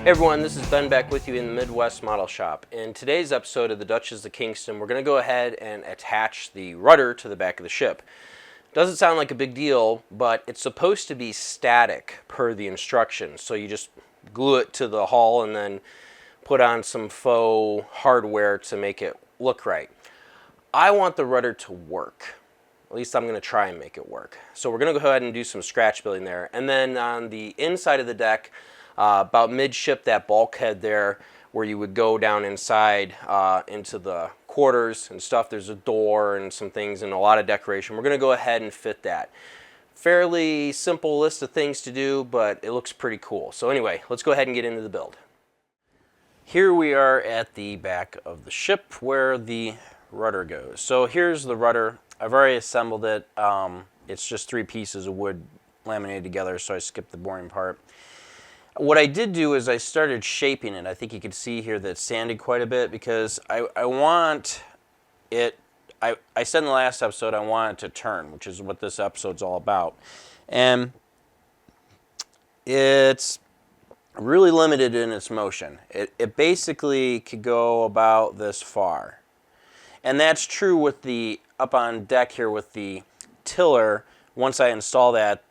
Hey everyone, this is Ben back with you in the Midwest Model Shop. In today's episode of the Duchess of Kingston, we're going to go ahead and attach the rudder to the back of the ship. Doesn't sound like a big deal, but it's supposed to be static per the instructions. So you just glue it to the hull and then put on some faux hardware to make it look right. I want the rudder to work. At least I'm going to try and make it work. So we're going to go ahead and do some scratch building there. And then on the inside of the deck, about midship, that bulkhead there where you would go down inside into the quarters and stuff, there's a door and some things and a lot of decoration. We're going to go ahead and fit that. Fairly simple list of things to do, but it looks pretty cool. So anyway, let's go ahead and get into the build. Here we are at the back of the ship where the rudder goes. So here's the rudder. I've already assembled it. It's just 3 pieces of wood laminated together, so I skipped the boring part. What I did do is I started shaping it. I think you can see here that it's sanded quite a bit because I want it, I said in the last episode I want it to turn, which is what this episode's all about. And it's really limited in its motion. It basically could go about this far. And that's true with the up on deck here with the tiller. Once I install that,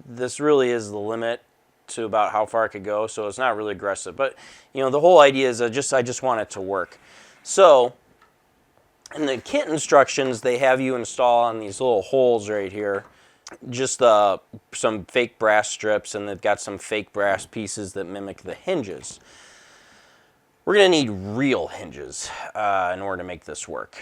this really is the limit to about how far it could go, so it's not really aggressive. But you know, the whole idea is I just want it to work. So in the kit instructions, they have you install on these little holes right here just some fake brass strips, and they've got some fake brass pieces that mimic the hinges. We're going to need real hinges in order to make this work.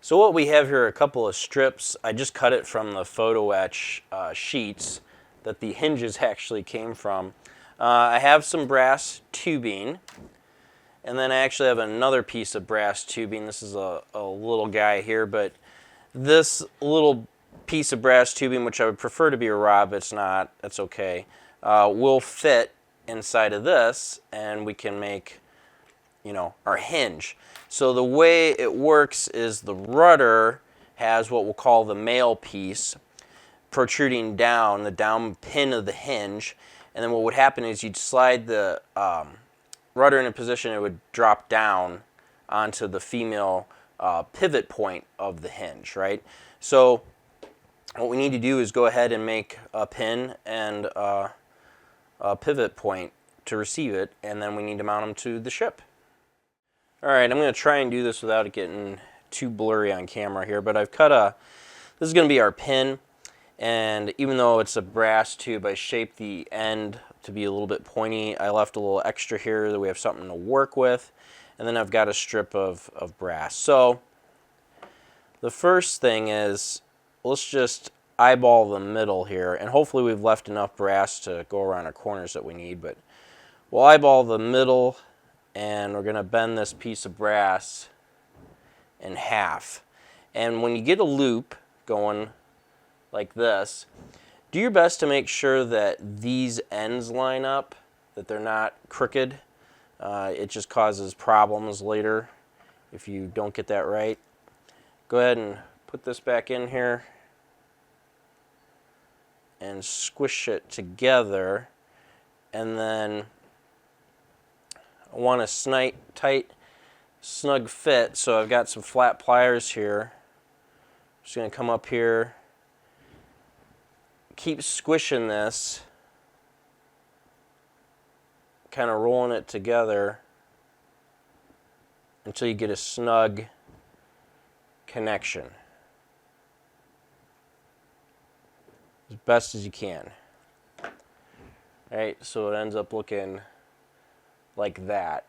So what we have here are a couple of strips. I just cut it from the photo etch sheets that the hinges actually came from. I have some brass tubing, and then I actually have another piece of brass tubing. This is a little guy here, but this little piece of brass tubing, which I would prefer to be a rod, but it's not, that's okay, will fit inside of this, and we can make, you know, our hinge. So the way it works is the rudder has what we'll call the male piece protruding down, the down pin of the hinge, and then what would happen is you'd slide the rudder in a position, it would drop down onto the female pivot point of the hinge, right? So what we need to do is go ahead and make a pin and a pivot point to receive it, and then we need to mount them to the ship. Alright, I'm going to try and do this without it getting too blurry on camera here, but I've cut this is going to be our pin. And even though it's a brass tube, I shaped the end to be a little bit pointy. I left a little extra here that we have something to work with. And then I've got a strip of brass. So the first thing is, let's just eyeball the middle here. And hopefully we've left enough brass to go around our corners that we need. But we'll eyeball the middle, and we're going to bend this piece of brass in half. And when you get a loop going like this, do your best to make sure that these ends line up, that they're not crooked. It just causes problems later if you don't get that right. Go ahead and put this back in here and squish it together, and then I want a tight, snug fit, so I've got some flat pliers here. I'm just going to come up here, keep squishing this, kind of rolling it together until you get a snug connection as best as you can. Alright, so it ends up looking like that,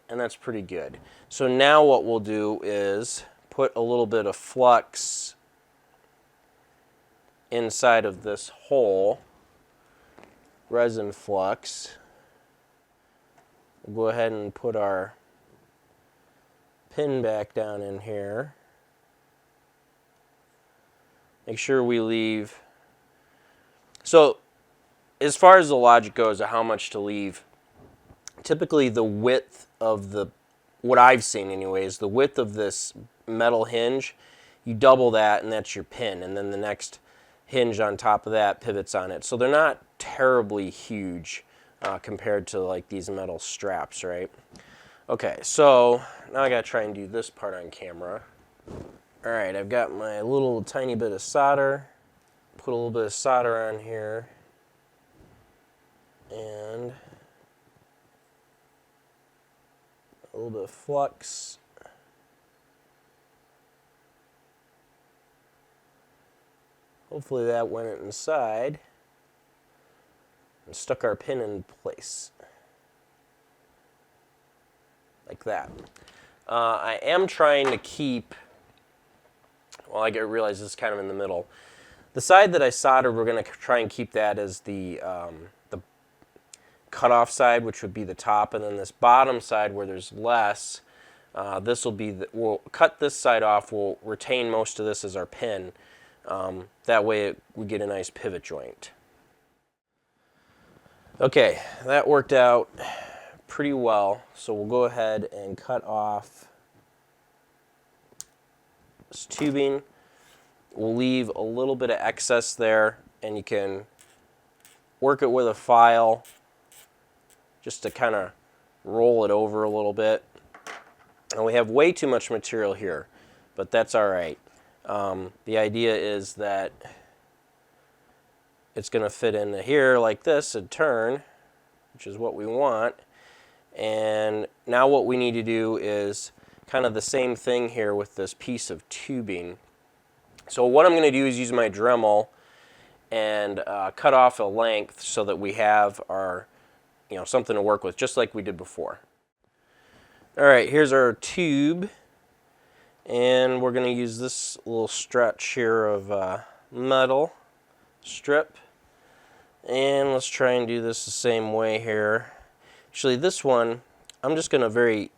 and that's pretty good. So now what we'll do is put a little bit of flux inside of this hole, resin flux. We'll go ahead and put our pin back down in here. Make sure we leave. So as far as the logic goes of how much to leave, typically the width of what I've seen anyways, the width of this metal hinge, you double that and that's your pin, and then the next hinge on top of that pivots on it. So they're not terribly huge. compared to like these metal straps, right? Okay, so now I gotta try and do this part on camera. All right, I've got my little tiny bit of solder. Put a little bit of solder on here. And a little bit of flux. Hopefully that went inside and stuck our pin in place. Like that. I am trying to keep, well, I realize this is kind of in the middle. The side that I soldered, we're going to try and keep that as the cutoff side, which would be the top, and then this bottom side where there's less, this will be, we'll cut this side off, we'll retain most of this as our pin. That way we get a nice pivot joint. Okay, that worked out pretty well, so we'll go ahead and cut off this tubing. We'll leave a little bit of excess there, and you can work it with a file just to kind of roll it over a little bit. And we have way too much material here, but that's all right. The idea is that it's going to fit into here like this and turn, which is what we want. And now what we need to do is kind of the same thing here with this piece of tubing. So what I'm going to do is use my Dremel and cut off a length so that we have our, something to work with, just like we did before. All right, here's our tube, and we're going to use this little stretch here of metal strip, and let's try and do this the same way here. Actually, this one, I'm just going to very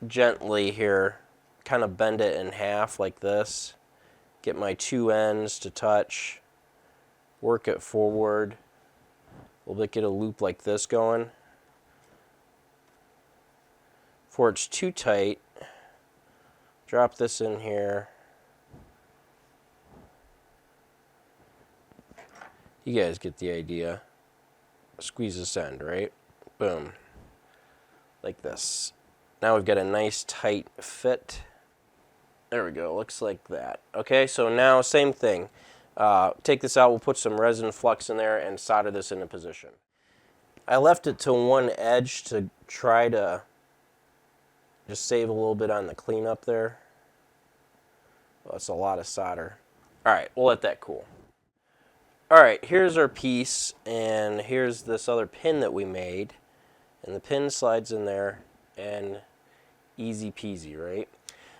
gently here kind of bend it in half like this. Get my two ends to touch, work it forward, a little bit, get a loop like this going. Before it's too tight, drop this in here. You guys get the idea. Squeeze this end, right? Boom. Like this. Now we've got a nice tight fit. There we go, looks like that. Okay, so now same thing. Take this out, we'll put some resin flux in there and solder this into position. I left it to one edge to try to just save a little bit on the cleanup there. Well, that's a lot of solder. All right, we'll let that cool. All right, here's our piece, and here's this other pin that we made. And the pin slides in there, and easy peasy, right?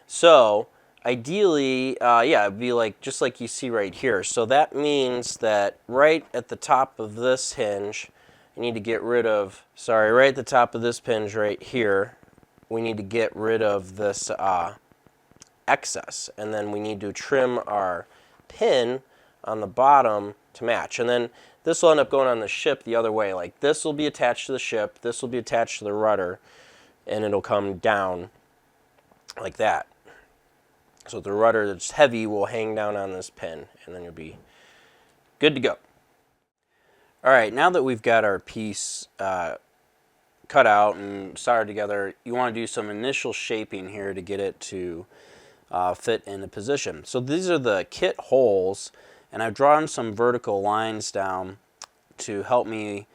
So ideally, yeah, it'd be like just like you see right here. So that means that right at the top of this hinge, you need to get rid of, right at the top of this hinge right here, we need to get rid of this excess. And then we need to trim our pin on the bottom to match. And then this will end up going on the ship the other way. Like this will be attached to the ship, this will be attached to the rudder, and it'll come down like that. So the rudder that's heavy will hang down on this pin, and then you'll be good to go. All right, now that we've got our piece cut out and soldered together, you want to do some initial shaping here to get it to fit into position. So these are the kit holes, and I've drawn some vertical lines down to help me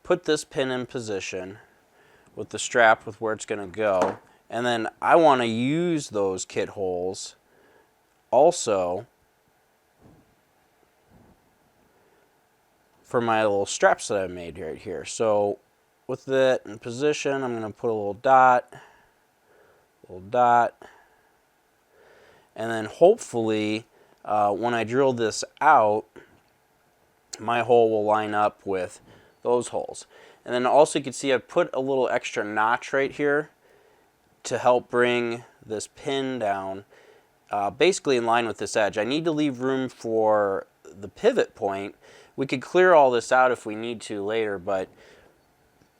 put this pin in position with the strap with where it's going to go. And then I want to use those kit holes also for my little straps that I made right here. So with it in position, I'm going to put a little dot, and then hopefully when I drill this out, my hole will line up with those holes. And then also you can see I've put a little extra notch right here to help bring this pin down basically in line with this edge. I need to leave room for the pivot point. We could clear all this out if we need to later, but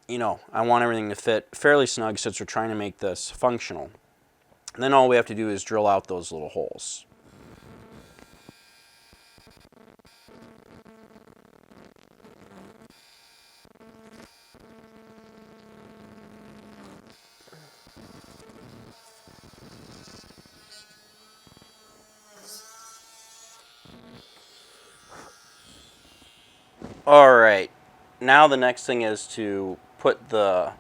I want everything to fit fairly snug since we're trying to make this functional. And then all we have to do is drill out those little holes. All right, now the next thing is to put the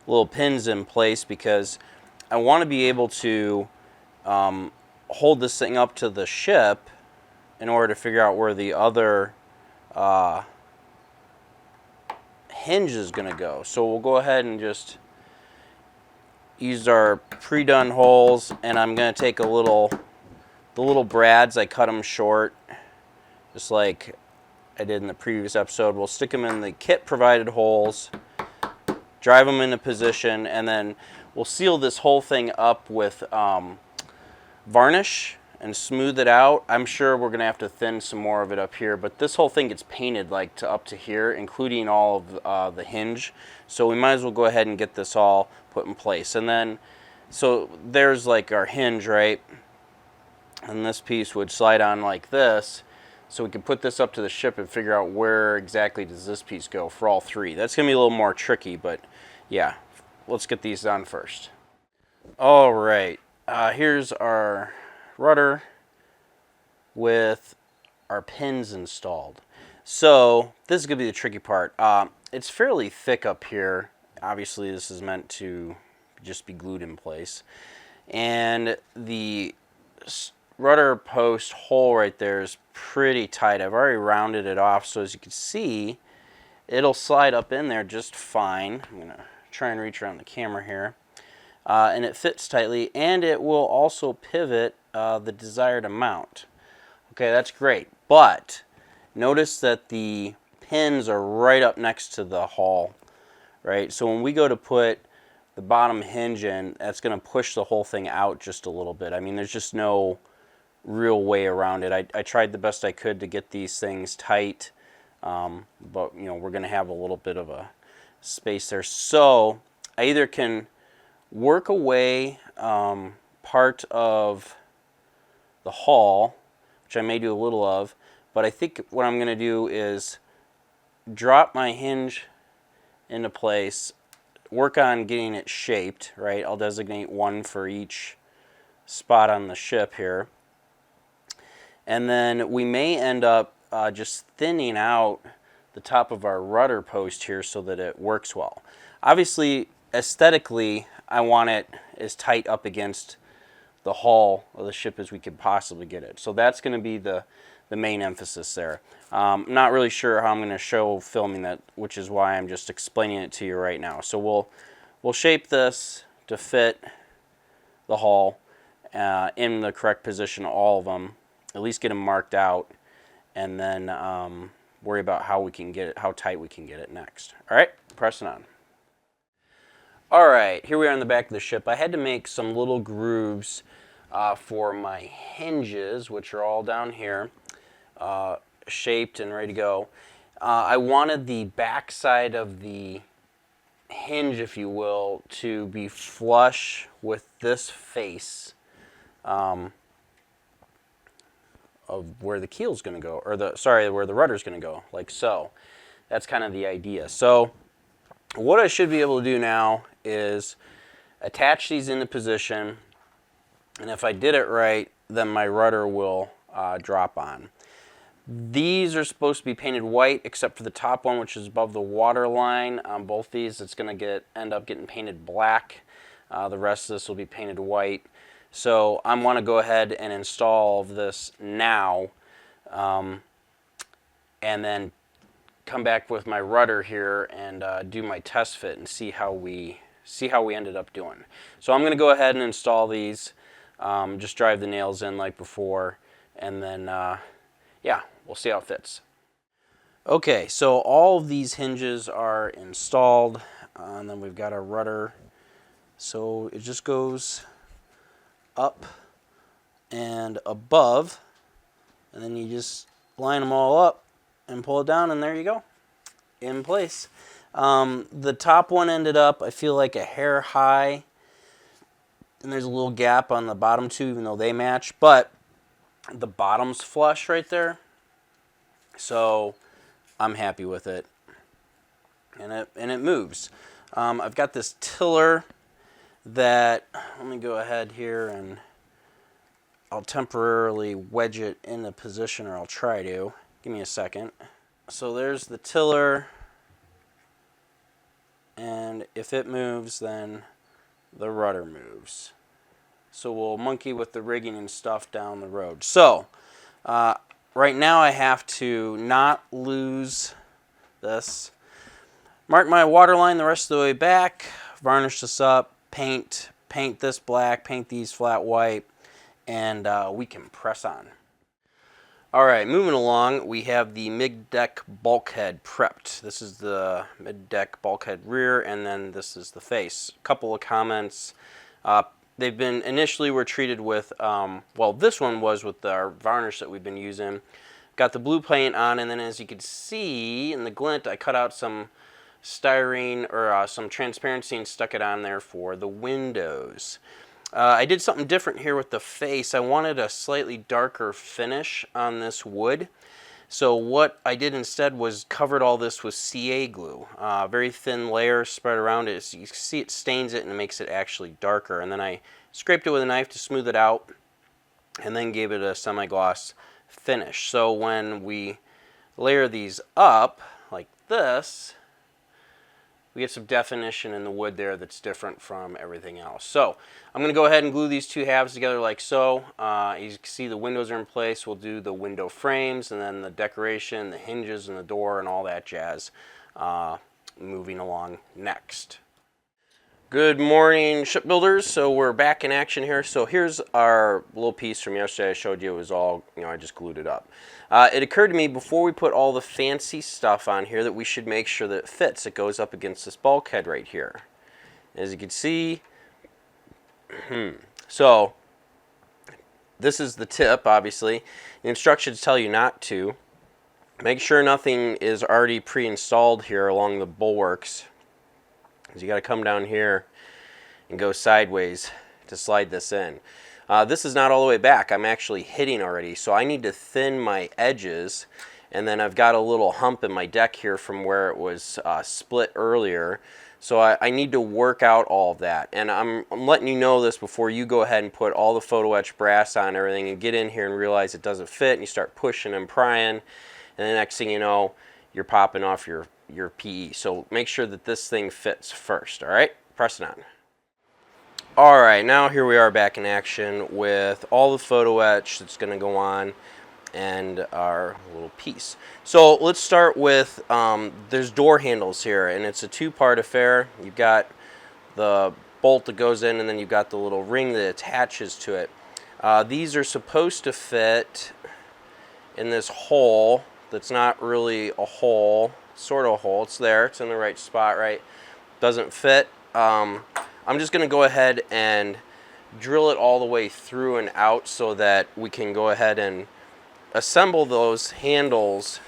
little pins in place, because I want to be able to hold this thing up to the ship in order to figure out where the other hinge is going to go. So we'll go ahead and just use our pre-done holes, and I'm going to take the little brads, I cut them short, just like I did in the previous episode. We'll stick them in the kit provided holes, drive them into position, and then we'll seal this whole thing up with varnish and smooth it out. I'm sure we're going to have to thin some more of it up here, but this whole thing gets painted like to up to here, including all of the hinge. So we might as well go ahead and get this all put in place. And then, so there's like our hinge, right? And this piece would slide on like this. So we can put this up to the ship and figure out where exactly does this piece go for all three. That's going to be a little more tricky, but yeah, let's get these done first. All right, here's our rudder with our pins installed. So this is going to be the tricky part. It's fairly thick up here. Obviously this is meant to just be glued in place. And the rudder post hole right there is pretty tight. I've already rounded it off, so as you can see, it'll slide up in there just fine. I'm going to try and reach around the camera here. And it fits tightly, and it will also pivot the desired amount. Okay, that's great, but notice that the pins are right up next to the hull, right? So when we go to put the bottom hinge in, that's going to push the whole thing out just a little bit. I mean, there's just no real way around it. I tried the best I could to get these things tight, but you know, we're going to have a little bit of a space there. So I either can work away part of the hull, which I may do a little of, but I think what I'm going to do is drop my hinge into place, work on getting it shaped, right? I'll designate one for each spot on the ship here. And then we may end up just thinning out the top of our rudder post here so that it works well. Obviously, aesthetically, I want it as tight up against the hull of the ship as we could possibly get it. So that's going to be the main emphasis there. I'm not really sure how I'm going to show filming that, which is why I'm just explaining it to you right now. So we'll shape this to fit the hull in the correct position, all of them, at least get them marked out, and then worry about how we can get it, how tight we can get it next. All right, pressing on. All right, here we are on the back of the ship. I had to make some little grooves for my hinges, which are all down here, shaped and ready to go. I wanted the back side of the hinge, if you will, to be flush with this face of where the keel's going to go, or where the rudder's going to go, like so. That's kind of the idea. So what I should be able to do now is attach these into position, and if I did it right, then my rudder will drop on. These are supposed to be painted white, except for the top one, which is above the water line. On both these, it's going to end up getting painted black. The rest of this will be painted white. So I want to go ahead and install all of this now, and then come back with my rudder here and do my test fit and see how we ended up doing. So I'm going to go ahead and install these, just drive the nails in like before, and then yeah, we'll see how it fits. Okay, so all of these hinges are installed, and then we've got our rudder. So it just goes up and above, and then you just line them all up and pull it down, and there you go, in place. The top one ended up, I feel like, a hair high, and there's a little gap on the bottom two, even though they match, but the bottom's flush right there, so I'm happy with it, and it moves. I've got this tiller that, let me go ahead here and I'll temporarily wedge it in a position, or I'll try to. Give me a second. So there's the tiller, and if it moves, then the rudder moves. So we'll monkey with the rigging and stuff down the road. So right now I have to not lose this. Mark my water line the rest of the way back, varnish this up, paint this black, paint these flat white, and we can press on. Alright, moving along, we have the mid-deck bulkhead prepped. This is the mid-deck bulkhead rear, and then this is the face. A couple of comments. They've been, initially were treated with, well, this one was with our varnish that we've been using. Got the blue paint on, and then as you can see in the glint, I cut out some styrene or some transparency and stuck it on there for the windows. I did something different here with the face. I wanted a slightly darker finish on this wood. So what I did instead was covered all this with CA glue. Very thin layer spread around it. So you can see it stains it and it makes it actually darker. And then I scraped it with a knife to smooth it out and then gave it a semi-gloss finish. So when we layer these up like this, we get some definition in the wood there that's different from everything else. So I'm going to go ahead and glue these two halves together like so. You can see the windows are in place. We'll do the window frames and then the decoration, the hinges and the door and all that jazz moving along next. Good morning, shipbuilders. So we're back in action here. So here's our little piece from yesterday I showed you. It was all, I just glued it up. It occurred to me before we put all the fancy stuff on here that we should make sure that it fits. It goes up against this bulkhead right here. As you can see, so this is the tip, obviously. The instructions tell you not to. Make sure nothing is already pre-installed here along the bulwarks. You got to come down here and go sideways to slide this in. This is not all the way back. I'm actually hitting already, so I need to thin my edges, and then I've got a little hump in my deck here from where it was split earlier. So I need to work out all of that, and I'm letting you know this before you go ahead and put all the photo etch brass on everything and get in here and realize it doesn't fit, and you start pushing and prying, and the next thing you know, you're popping off your PE. So make sure that this thing fits first. All right, press it on. All right, now here we are back in action with all the photo etch that's going to go on and our little piece. So let's start with there's door handles here, and it's a two-part affair. You've got the bolt that goes in, and then you've got the little ring that attaches to it. These are supposed to fit in this hole that's not really a hole, sort of a hole. It's there, it's in the right spot, right? Doesn't fit. I'm just going to go ahead and drill it all the way through and out so that we can go ahead and assemble those handles,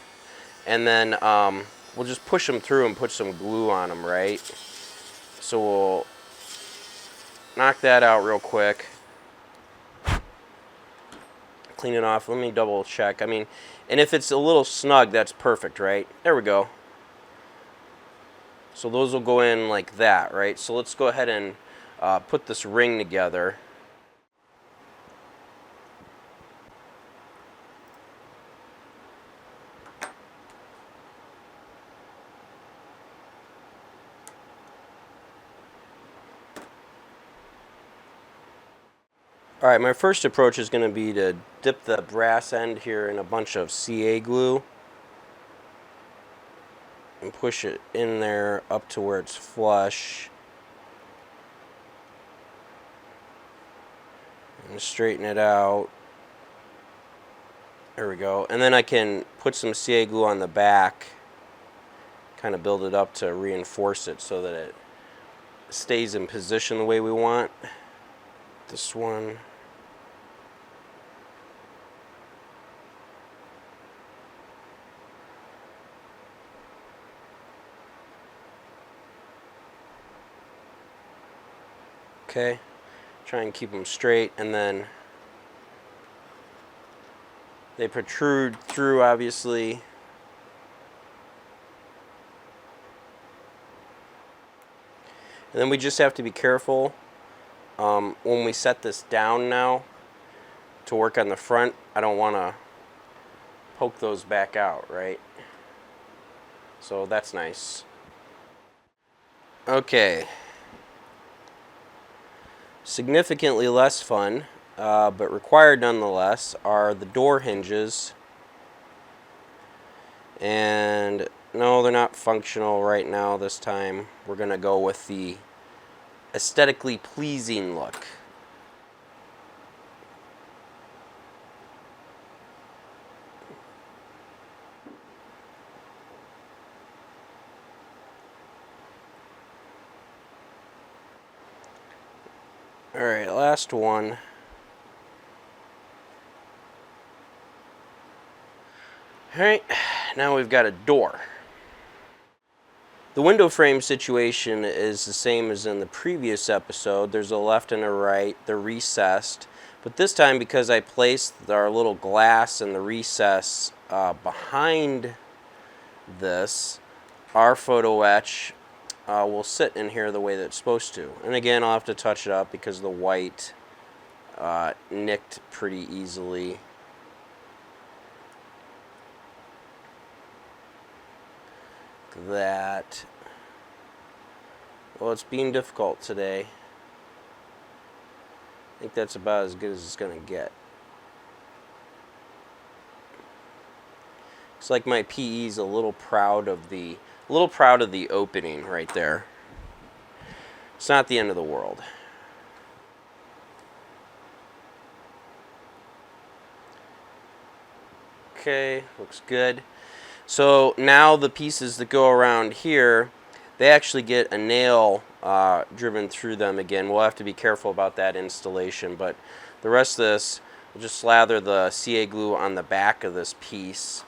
and then we'll just push them through and put some glue on them, right? So we'll knock that out real quick. Clean it off. Let me double check. I mean, and if it's a little snug, that's perfect, right? There we go. So those will go in like that, right? So let's go ahead and put this ring together. All right, my first approach is going to be to dip the brass end here in a bunch of CA glue and push it in there up to where it's flush and straighten it out. There we go. And then I can put some CA glue on the back, kind of build it up to reinforce it so that it stays in position the way we want. This one. Okay, try and keep them straight, and then they protrude through, obviously. And then we just have to be careful when we set this down now to work on the front. I don't want to poke those back out, right? So that's nice. Okay. Significantly less fun, but required nonetheless, are the door hinges. And no, they're not functional right now this time. We're going to go with the aesthetically pleasing look. Alright, last one. Alright, now we've got a door. The window frame situation is the same as in the previous episode. There's a left and a right. They're recessed. But this time, because I placed our little glass in the recess behind this, our photo etch will sit in here the way that it's supposed to. And again, I'll have to touch it up because the white nicked pretty easily. That. Well, it's being difficult today. I think that's about as good as it's going to get. Looks like my PE's a little proud of the opening right there. It's not the end of the world. Okay, looks good. So now the pieces that go around here, they actually get a nail driven through them again. We'll have to be careful about that installation, but the rest of this, we'll just slather the CA glue on the back of this piece.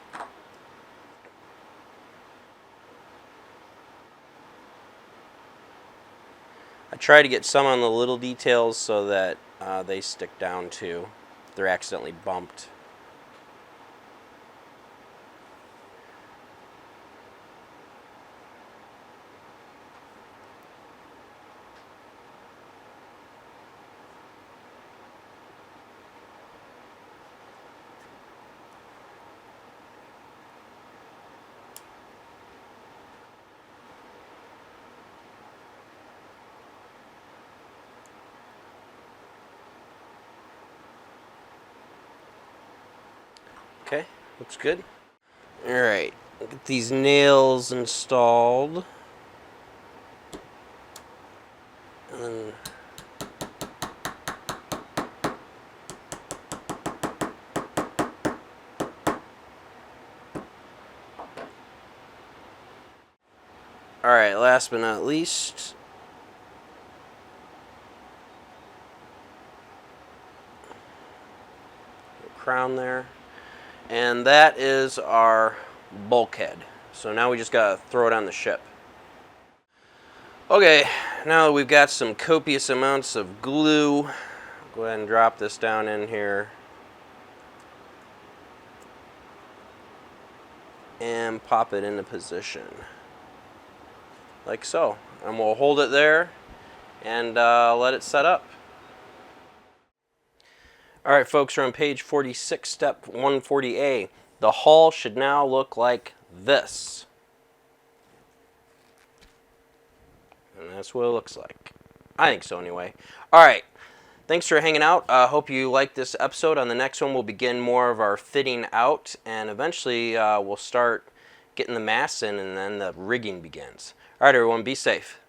I try to get some on the little details so that they stick down too. They're accidentally bumped. Okay, looks good. Alright, get these nails installed. And then alright, last but not least, crown there. And that is our bulkhead. So now we just gotta throw it on the ship. Okay, now that we've got some copious amounts of glue, go ahead and drop this down in here. And pop it into position. Like so. And we'll hold it there and let it set up. Alright folks, we're on page 46, step 140A. The hull should now look like this. And that's what it looks like. I think so anyway. Alright, thanks for hanging out. I hope you liked this episode. On the next one we'll begin more of our fitting out, and eventually we'll start getting the mass in, and then the rigging begins. Alright everyone, be safe.